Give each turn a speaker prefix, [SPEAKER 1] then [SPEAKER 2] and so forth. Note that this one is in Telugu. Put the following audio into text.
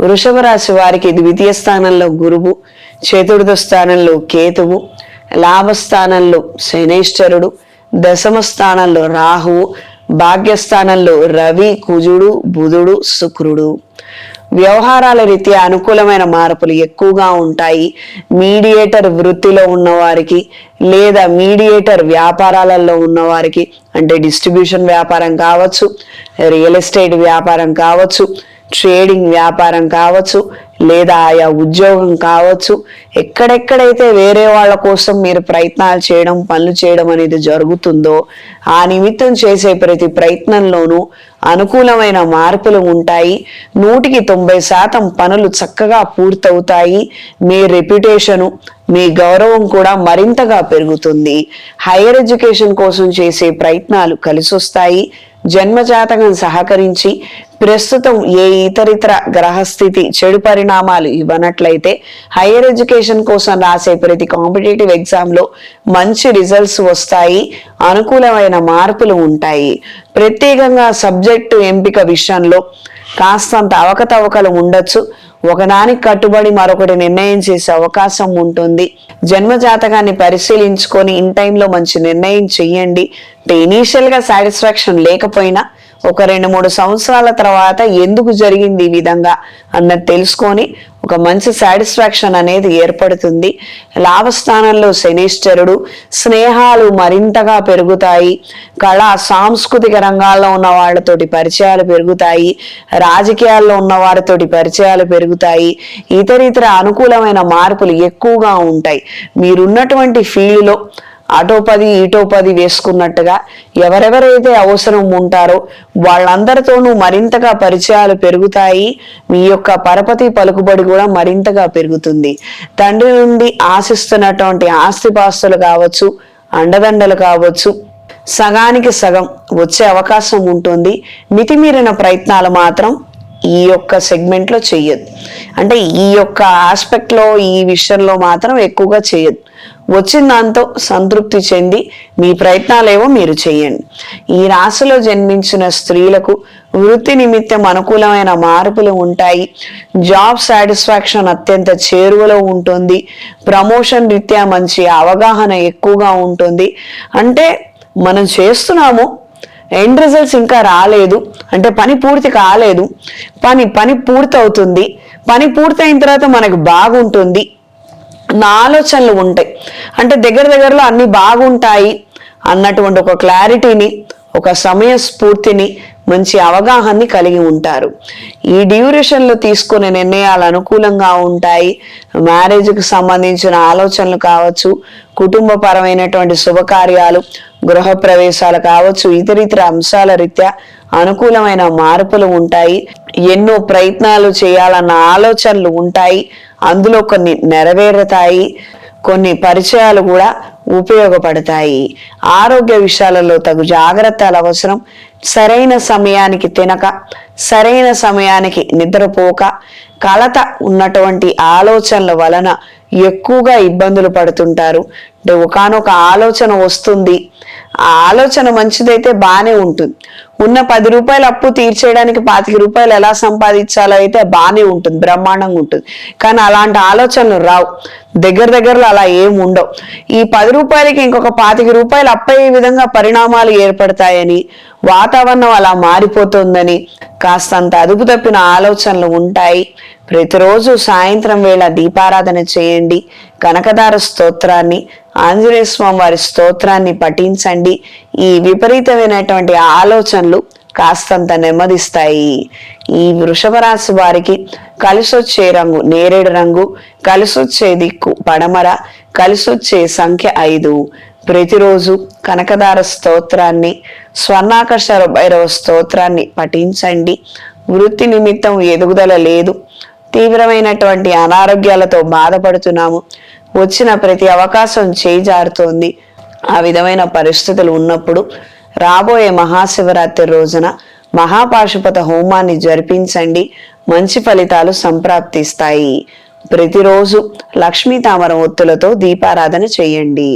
[SPEAKER 1] వృషభ రాశి వారికి ద్వితీయ స్థానంలో గురువు, చతుర్థ స్థానంలో కేతువు, లాభస్థానంలో శనేశ్వరుడు, దశమ స్థానంలో రాహువు, భాగ్యస్థానంలో రవి, కుజుడు, బుధుడు, శుక్రుడు. వ్యవహారాల రీత్యా అనుకూలమైన మార్పులు ఎక్కువగా ఉంటాయి. మీడియేటర్ వృత్తిలో ఉన్నవారికి లేదా మీడియేటర్ వ్యాపారాలలో ఉన్నవారికి, అంటే డిస్ట్రిబ్యూషన్ వ్యాపారం కావచ్చు, రియల్ ఎస్టేట్ వ్యాపారం కావచ్చు, ట్రేడింగ్ వ్యాపారం కావచ్చు, లేదా ఆయా ఉద్యోగం కావచ్చు, ఎక్కడెక్కడైతే వేరే వాళ్ళ కోసం మీరు ప్రయత్నాలు చేయడం, పనులు చేయడం అనేది జరుగుతుందో ఆ నిమిత్తం చేసే ప్రతి ప్రయత్నంలోనూ అనుకూలమైన మార్పులు ఉంటాయి. 100% పనులు చక్కగా పూర్తవుతాయి. మీ రెప్యుటేషను, మీ గౌరవం కూడా మరింతగా పెరుగుతుంది. హైయర్ ఎడ్యుకేషన్ కోసం చేసే ప్రయత్నాలు కలిసొస్తాయి. జన్మజాతకం సహకరించి ప్రస్తుతం ఏ ఇతరితర గ్రహస్థితి చెడు పరిణామాలు ఇవ్వనట్లయితే హైయర్ ఎడ్యుకేషన్ కోసం రాసే ప్రతి కాంపిటేటివ్ ఎగ్జామ్లో మంచి రిజల్ట్స్ వస్తాయి. అనుకూలమైన మార్పులు ఉంటాయి. ప్రత్యేకంగా సబ్జెక్టు ఎంపిక విషయంలో కాస్తంత అవకతవకలు ఉండొచ్చు. ఒకదానికి కట్టుబడి మరొకటి నిర్ణయం చేసే అవకాశం ఉంటుంది. జన్మజాతకాన్ని పరిశీలించుకొని ఇన్ టైంలో మంచి నిర్ణయం చెయ్యండి. అంటే ఇనీషియల్గా సాటిస్ఫాక్షన్ లేకపోయినా ఒక 2-3 సంవత్సరాల తర్వాత ఎందుకు జరిగింది ఈ విధంగా అన్నది తెలుసుకొని ఒక మంచి సాటిస్ఫాక్షన్ అనేది ఏర్పడుతుంది. లాభస్థానంలో శనీశ్వరుడు, స్నేహాలు మరింతగా పెరుగుతాయి. కళా సాంస్కృతిక రంగాల్లో ఉన్న వాళ్ళతోటి పరిచయాలు పెరుగుతాయి. రాజకీయాల్లో ఉన్న వారితోటి పరిచయాలు పెరుగుతాయి. ఇతరితర అనుకూలమైన మార్పులు ఎక్కువగా ఉంటాయి. మీరున్నటువంటి ఫీల్డ్లో అటో 10 ఇటో 10 వేసుకున్నట్టుగా ఎవరెవరైతే అవసరం ఉంటారో వాళ్ళందరితోనూ మరింతగా పరిచయాలు పెరుగుతాయి. మీ యొక్క పరపతి పలుకుబడి కూడా మరింతగా పెరుగుతుంది. తండ్రి నుండి ఆశిస్తున్నటువంటి ఆస్తిపాస్తులు కావచ్చు, అండదండలు కావచ్చు, సగానికి సగం వచ్చే అవకాశం ఉంటుంది. మితిమీరిన ప్రయత్నాలు మాత్రం ఈ యొక్క సెగ్మెంట్లో చెయ్యదు. అంటే ఈ యొక్క ఆస్పెక్ట్లో, ఈ విషయంలో మాత్రం ఎక్కువగా చేయదు. వచ్చిన దాంతో సంతృప్తి చెంది మీ ప్రయత్నాలేవో మీరు చేయండి. ఈ రాశిలో జన్మించిన స్త్రీలకు వృత్తి నిమిత్తం అనుకూలమైన మార్పులు ఉంటాయి. జాబ్ సాటిస్ఫాక్షన్ అత్యంత చేరువలో ఉంటుంది. ప్రమోషన్ రీత్యా మంచి అవగాహన ఎక్కువగా ఉంటుంది. అంటే మనం చేస్తున్నాము, ఎండ్ రిజల్ట్స్ ఇంకా రాలేదు, అంటే పని పూర్తి కాలేదు, పని పూర్తవుతుంది, పని పూర్తయిన తర్వాత మనకు బాగుంటుంది నా ఆలోచనలు ఉంటాయి. అంటే దగ్గరలో అన్ని బాగుంటాయి అన్నటువంటి ఒక క్లారిటీని, ఒక సమయ స్ఫూర్తిని, మంచి అవగాహనని కలిగి ఉంటారు. ఈ డ్యూరేషన్లో తీసుకునే నిర్ణయాలు అనుకూలంగా ఉంటాయి. మ్యారేజ్కి సంబంధించిన ఆలోచనలు కావచ్చు, కుటుంబపరమైనటువంటి శుభకార్యాలు, గృహప్రవేశాలు కావచ్చు, ఇతరితర అంశాల రీత్యా అనుకూలమైన మార్పులు ఉంటాయి. ఎన్నో ప్రయత్నాలు చేయాలన్న ఆలోచనలు ఉంటాయి. అందులో కొన్ని నెరవేరుతాయి. కొన్ని పరిచయాలు కూడా ఉపయోగపడతాయి. ఆరోగ్య విషయాలలో తగు జాగ్రత్తలు అవసరం. సరైన సమయానికి తినక, సరైన సమయానికి నిద్రపోక, కలత ఉన్నటువంటి ఆలోచనల వలన ఎక్కువగా ఇబ్బందులు పడుతుంటారు. అంటే ఒకానొక ఆలోచన వస్తుంది, ఆ ఆలోచన మంచిదైతే బాగానే ఉంటుంది. ఉన్న 10 రూపాయలు అప్పు తీర్చేయడానికి 25 రూపాయలు ఎలా సంపాదించాలో అయితే బాగానే ఉంటుంది, బ్రహ్మాండంగా ఉంటుంది. కానీ అలాంటి ఆలోచనలు రావు. దగ్గరలో అలా ఏం ఉండవు. ఈ 10 రూపాయలకి ఇంకొక 25 రూపాయలు అప్పయ్యే విధంగా పరిణామాలు ఏర్పడతాయని, వాతావరణం అలా మారిపోతుందని కాస్తంత అదుపు తప్పిన ఆలోచనలు ఉంటాయి. ప్రతిరోజు సాయంత్రం వేళ దీపారాధన చేయండి. కనకదార స్తోత్రాన్ని, ఆంజనేయ స్వామి వారి స్తోత్రాన్ని పఠించండి. ఈ విపరీతమైనటువంటి ఆలోచనలు కాస్తంత నెమ్మదిస్తాయి. ఈ వృషభ రాశి వారికి కలిసొచ్చే రంగు నేరేడు రంగు, కలిసొచ్చే దిక్కు పడమర, కలిసొచ్చే సంఖ్య 5. ప్రతిరోజు కనకదార స్తోత్రాన్ని, స్వర్ణాకర్షణ భైరవ స్తోత్రాన్ని పఠించండి. వృత్తి నిమిత్తం ఎదుగుదల లేదు, తీవ్రమైనటువంటి అనారోగ్యాలతో బాధపడుతున్నాము, వచ్చిన ప్రతి అవకాశం చేజారుతోంది, ఆ విధమైన పరిస్థితులు ఉన్నప్పుడు రాబోయే మహాశివరాత్రి రోజున మహాపాశుపత హోమాన్ని జరిపించండి. మంచి ఫలితాలు సంప్రాప్తిస్తాయి. ప్రతిరోజు లక్ష్మీ తామర ఒత్తులతో దీపారాధన చేయండి.